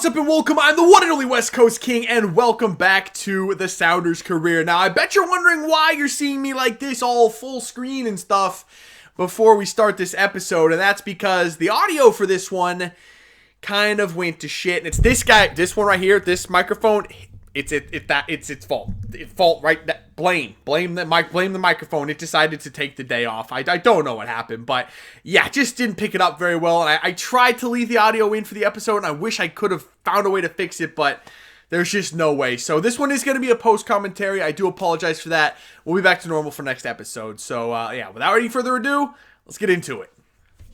what's up and welcome. I'm the one and only West Coast King and welcome back to the Sounders career. Now, I bet you're wondering why you're seeing me like this all full screen and stuff before we start this episode, and that's because the audio for this one kind of went to shit. And it's this guy, this one right here, this microphone. It's its fault. Blame the microphone. It decided to take the day off. I don't know what happened, but yeah, just didn't pick it up very well. And I tried to leave the audio in for the episode, and I wish I could have found a way to fix it, but there's just no way. So this one is going to be a post commentary. I do apologize for that. We'll be back to normal for next episode. So yeah, without any further ado, let's get into it.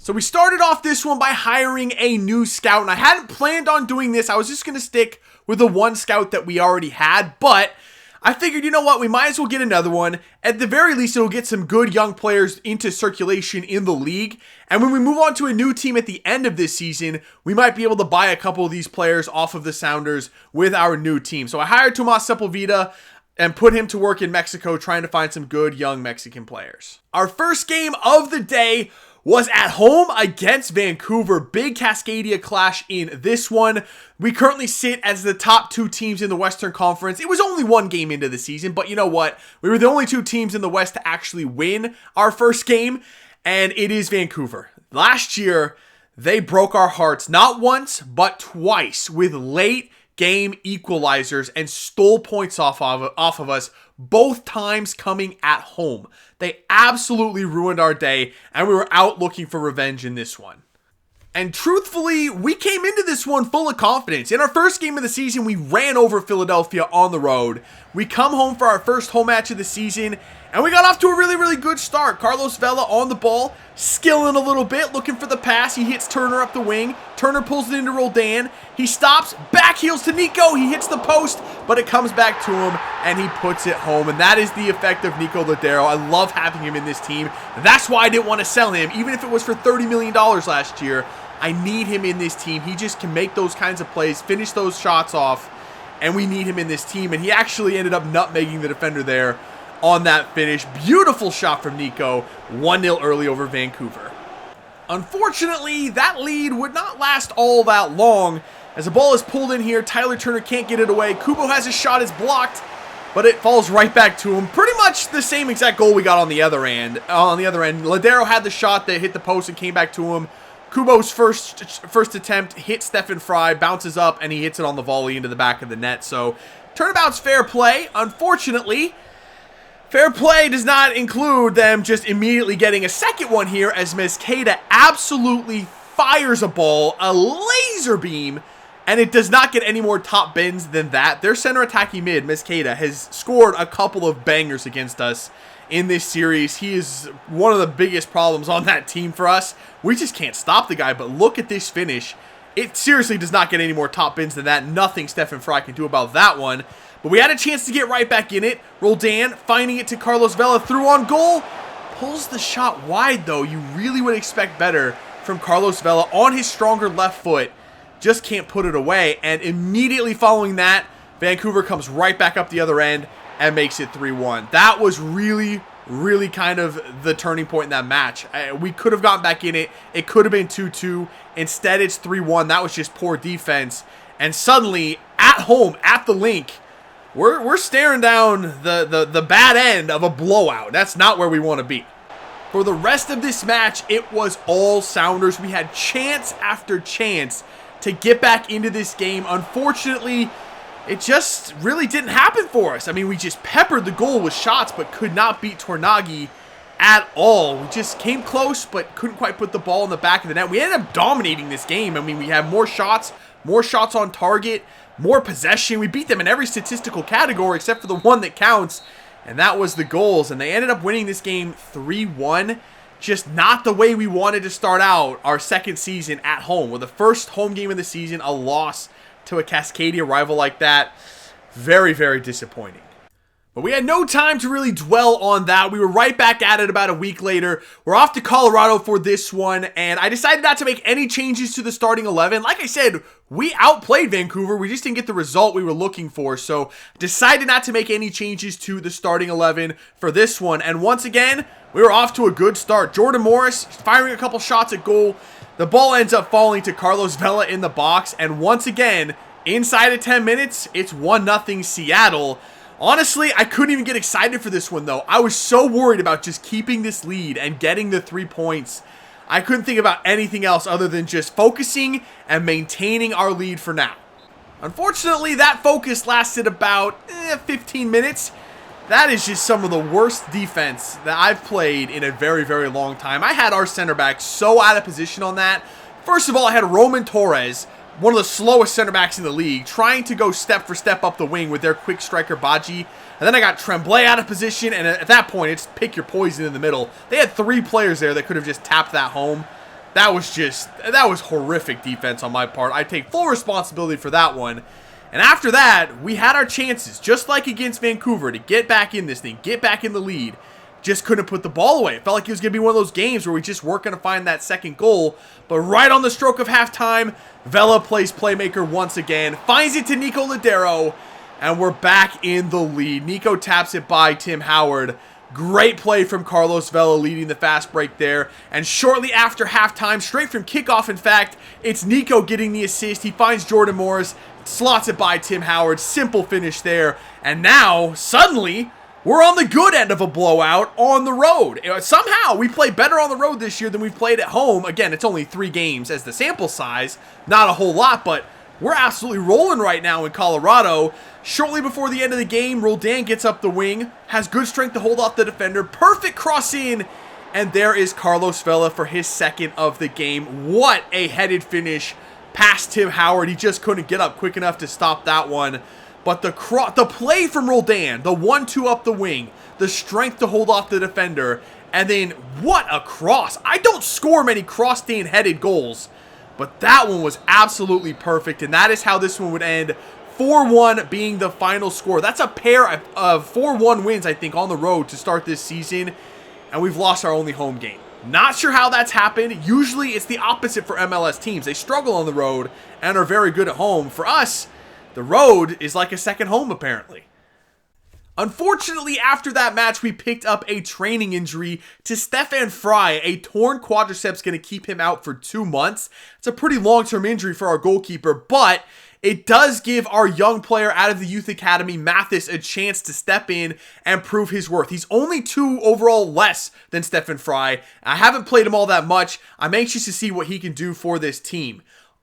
So we started off this one by hiring a new scout, and I hadn't planned on doing this. I was just going to stick with the one scout that we already had, but I figured, you know what, we might as well get another one. At the very least, it'll get some good young players into circulation in the league, and when we move on to a new team at the end of this season, we might be able to buy a couple of these players off of the Sounders with our new team. So I hired Tomas Sepulveda and put him to work in Mexico trying to find some good young Mexican players. Our first game of the day was at home against Vancouver. Big Cascadia clash in this one. We currently sit as the top two teams in the Western Conference. It was only one game into the season, but you know what? We were the only two teams in the West to actually win our first game, and it is Vancouver. Last year, they broke our hearts not once, but twice with late game equalizers and stole points off of us, both times coming at home. They absolutely ruined our day, and we were out looking for revenge in this one. And truthfully, we came into this one full of confidence. In our first game of the season, we ran over Philadelphia on the road. We come home for our first home match of the season, and we got off to a really good start. Carlos Vela on the ball, skilling a little bit, looking for the pass. He hits Turner up the wing. Turner pulls it into Roldan. He stops, back heels to Nico. He hits the post, but it comes back to him, and he puts it home. And that is the effect of Nico Ladero. I love having him in this team. That's why I didn't want to sell him, even if it was for $30 million last year. I need him in this team. He just can make those kinds of plays, finish those shots off, and we need him in this team. And he actually ended up nutmegging the defender there on that finish. Beautiful shot from Nico. 1-0 early over Vancouver. Unfortunately, that lead would not last all that long. As the ball is pulled in here, Tyler Turner can't get it away. Kubo has a shot, it's blocked, but it falls right back to him. Pretty much the same exact goal we got on the other end. Ladero had the shot that hit the post and came back to him. Kubo's first attempt hits Stephen Fry, bounces up, and he hits it on the volley into the back of the net. So, turnabout's fair play. Unfortunately, fair play does not include them just immediately getting a second one here as Mezqueda absolutely fires a ball, a laser beam, and it does not get any more top bins than that. Their center attacking mid, Mezqueda, has scored a couple of bangers against us in this series. He is one of the biggest problems on that team for us. We just can't stop the guy, but look at this finish. It seriously does not get any more top bins than that. Nothing Stephen Fry can do about that one. But we had a chance to get right back in it. Roldan finding it to Carlos Vela, through on goal. Pulls the shot wide though. You really would expect better from Carlos Vela on his stronger left foot. Just can't put it away. And immediately following that, Vancouver comes right back up the other end and makes it 3-1. That was really kind of the turning point in that match. We could have gotten back in it. It could have been 2-2. Instead, it's 3-1. That was just poor defense. And suddenly, at home, at the link, we're staring down the bad end of a blowout. That's not where we want to be. For the rest of this match, it was all Sounders. We had chance after chance to get back into this game. Unfortunately, it just really didn't happen for us. I mean, we just peppered the goal with shots, but could not beat Tornagi at all. We just came close, but couldn't quite put the ball in the back of the net. We ended up dominating this game. I mean, we had more shots on target, more possession. We beat them in every statistical category except for the one that counts, and that was the goals. And they ended up winning this game 3-1. Just not the way we wanted to start out our second season at home. With the first home game of the season, a loss to a Cascadia rival like that. Very disappointing. But we had no time to really dwell on that. We were right back at it about a week later. We're off to Colorado for this one, and I decided not to make any changes to the starting 11. Like I said, we outplayed Vancouver. We just didn't get the result we were looking for, so decided not to make any changes to the starting 11 for this one. And once again, we were off to a good start. Jordan Morris firing a couple shots at goal. The ball ends up falling to Carlos Vela in the box, and once again, inside of 10 minutes, it's 1-0 Seattle. Honestly, I couldn't even get excited for this one, though. I was so worried about just keeping this lead and getting the 3 points. I couldn't think about anything else other than just focusing and maintaining our lead for now. Unfortunately, that focus lasted about 15 minutes. That is just some of the worst defense that I've played in a very, very long time. I had our center back so out of position on that. First of all, I had Roman Torres, one of the slowest center backs in the league, trying to go step for step up the wing with their quick striker Baji. And then I got Tremblay out of position, and at that point, it's pick your poison in the middle. They had 3 players there that could have just tapped that home. That was horrific defense on my part. I take full responsibility for that one. And after that, we had our chances, just like against Vancouver, to get back in this thing, get back in the lead. Just couldn't put the ball away. It felt like it was going to be one of those games where we just weren't going to find that second goal. But right on the stroke of halftime, Vela plays playmaker once again, finds it to Nico Ladero, and we're back in the lead. Nico taps it by Tim Howard. Great play from Carlos Vela leading the fast break there. And shortly after halftime, straight from kickoff in fact, it's Nico getting the assist. He finds Jordan Morris, slots it by Tim Howard. Simple finish there. And now, suddenly, we're on the good end of a blowout on the road. Somehow, we play better on the road this year than we've played at home. Again, it's only 3 games as the sample size. Not a whole lot, but we're absolutely rolling right now in Colorado. Shortly before the end of the game, Roldan gets up the wing, has good strength to hold off the defender. Perfect cross in, and there is Carlos Vela for his second of the game. What a headed finish past Tim Howard. He just couldn't get up quick enough to stop that one. But the play from Roldan, the 1-2 up the wing, the strength to hold off the defender, and then what a cross. I don't score many cross-stand headed goals, but that one was absolutely perfect, and that is how this one would end. 4-1 being the final score. That's a pair of 4-1 wins, I think, on the road to start this season, and we've lost our only home game. Not sure how that's happened. Usually it's the opposite for MLS teams. They struggle on the road and are very good at home. For us, the road is like a second home, apparently. Unfortunately, after that match, we picked up a training injury to Stefan Frei. A torn quadriceps going to keep him out for 2 months. It's a pretty long-term injury for our goalkeeper, but it does give our young player out of the youth academy, Mathis, a chance to step in and prove his worth. He's only 2 overall less than Stefan Frei. I haven't played him all that much. I'm anxious to see what he can do for this team.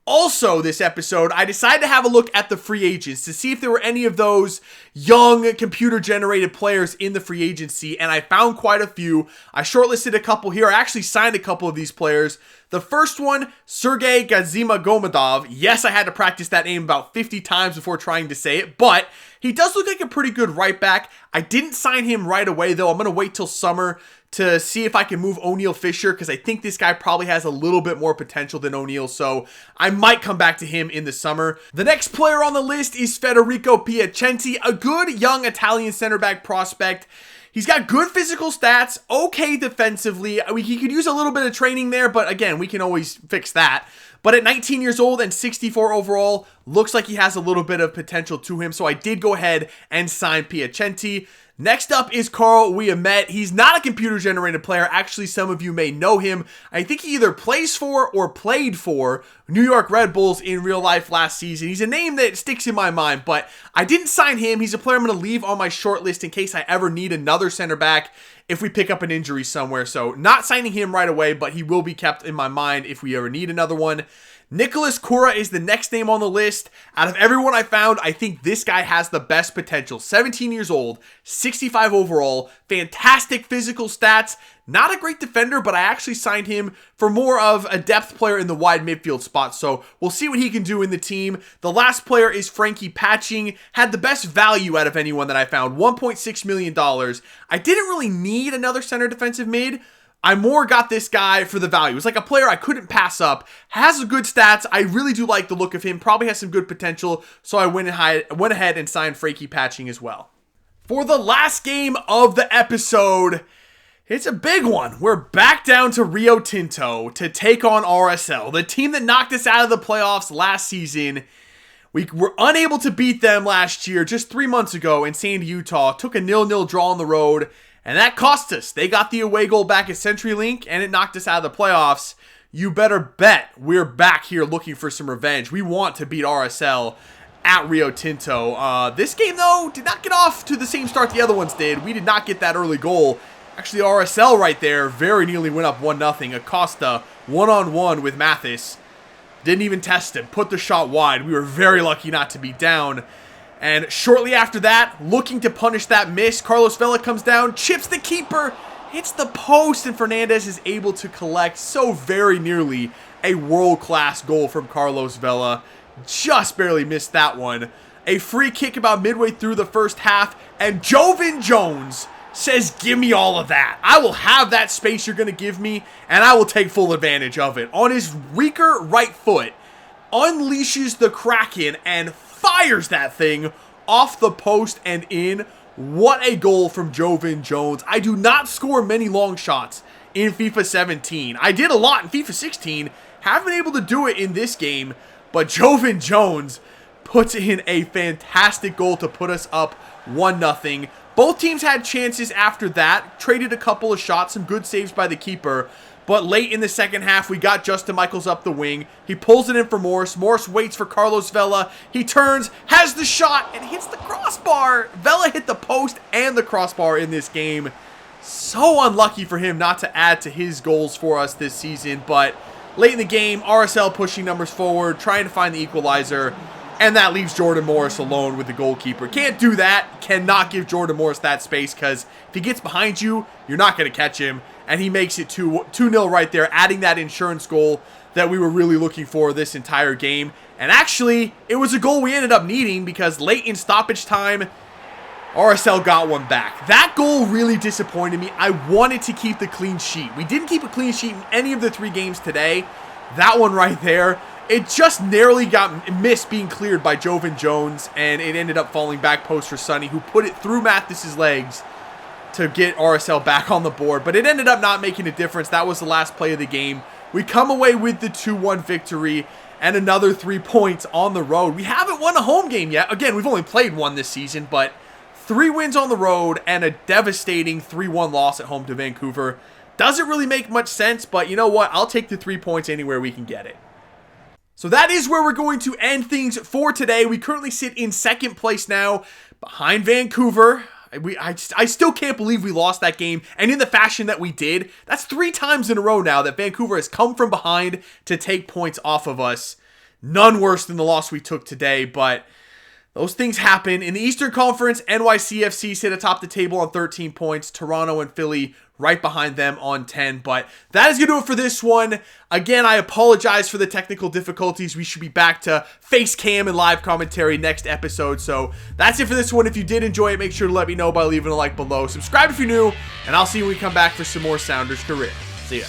Also, this episode, I decided to have a look at the free agents to see if there were any of those young computer-generated players in the free agency, and I found quite a few. I shortlisted a couple here. I actually signed a couple of these players. The first one, Sergei Gazimagomedov. Yes, I had to practice that name about 50 times before trying to say it, but he does look like a pretty good right back. I didn't sign him right away, though. I'm going to wait till summer to see if I can move O'Neal Fisher, because I think this guy probably has a little bit more potential than O'Neal, so I might come back to him in the summer. The next player on the list is Federico Piacenti, a good young Italian center back prospect. He's got good physical stats, okay defensively. He could use a little bit of training there, but again, we can always fix that. But at 19 years old and 64 overall, looks like he has a little bit of potential to him, so I did go ahead and sign Piacenti. Next up is Carl Ouimet. He's not a computer-generated player. Actually, some of you may know him. I think he either plays for or played for New York Red Bulls in real life last season. He's a name that sticks in my mind, but I didn't sign him. He's a player I'm going to leave on my short list in case I ever need another center back if we pick up an injury somewhere. So not signing him right away, but he will be kept in my mind if we ever need another one. Nicholas Cura is the next name on the list. Out of everyone I found, I think this guy has the best potential. 17 years old, 65 overall, fantastic physical stats. Not a great defender, but I actually signed him for more of a depth player in the wide midfield spot. So we'll see what he can do in the team. The last player is Frankie Patching. Had the best value out of anyone that I found, $1.6 million. I didn't really need another center defensive mid. I more got this guy for the value. It's like a player I couldn't pass up. Has good stats. I really do like the look of him. Probably has some good potential. So I went ahead and signed Frankie Patching as well. For the last game of the episode, it's a big one. We're back down to Rio Tinto to take on RSL, the team that knocked us out of the playoffs last season. We were unable to beat them last year, just 3 months ago in Sandy, Utah. Took a 0-0 draw on the road, and that cost us. They got the away goal back at CenturyLink, and it knocked us out of the playoffs. You better bet we're back here looking for some revenge. We want to beat RSL at Rio Tinto. This game, though, did not get off to the same start the other ones did. We did not get that early goal. Actually, RSL right there very nearly went up 1-0. Acosta, one-on-one with Mathis. Didn't even test him. Put the shot wide. We were very lucky not to be down. And shortly after that, looking to punish that miss, Carlos Vela comes down, chips the keeper, hits the post, and Fernandez is able to collect so very nearly a world-class goal from Carlos Vela. Just barely missed that one. A free kick about midway through the first half, and Joevin Jones says, give me all of that. I will have that space you're going to give me, and I will take full advantage of it. On his weaker right foot, unleashes the Kraken and fires that thing off the post and in. What a goal from Joevin Jones. I do not score many long shots in FIFA 17. I did a lot in FIFA 16. Haven't been able to do it in this game. But Joevin Jones puts in a fantastic goal to put us up 1-0. Both teams had chances after that. Traded a couple of shots. Some good saves by the keeper. But late in the second half, we got Justin Michaels up the wing. He pulls it in for Morris. Morris waits for Carlos Vela. He turns, has the shot, and hits the crossbar. Vela hit the post and the crossbar in this game. So unlucky for him not to add to his goals for us this season. But late in the game, RSL pushing numbers forward, trying to find the equalizer. And that leaves Jordan Morris alone with the goalkeeper. Can't do that. Cannot give Jordan Morris that space because if he gets behind you, you're not going to catch him. And he makes it 2-0 right there, adding that insurance goal that we were really looking for this entire game. And actually, it was a goal we ended up needing because late in stoppage time, RSL got one back. That goal really disappointed me. I wanted to keep the clean sheet. We didn't keep a clean sheet in any of the 3 games today. That one right there, it just narrowly got missed being cleared by Joevin Jones, and it ended up falling back post for Sonny, who put it through Mathis's legs to get RSL back on the board. But it ended up not making a difference. That was the last play of the game. We come away with the 2-1 victory and another 3 points on the road. We haven't won a home game yet. Again, we've only played one this season, but 3 wins on the road and a devastating 3-1 loss at home to Vancouver. Doesn't really make much sense, but you know what? I'll take the 3 points anywhere we can get it. So that is where we're going to end things for today. We currently sit in second place now behind Vancouver. I still can't believe we lost that game, and in the fashion that we did. That's 3 times in a row now that Vancouver has come from behind to take points off of us. None worse than the loss we took today, but those things happen. In the Eastern Conference, NYCFC sit atop the table on 13 points. Toronto and Philly right behind them on 10. But that is going to do it for this one. Again, I apologize for the technical difficulties. We should be back to face cam and live commentary next episode. So that's it for this one. If you did enjoy it, make sure to let me know by leaving a like below. Subscribe if you're new, and I'll see you when we come back for some more Sounders Career. See ya.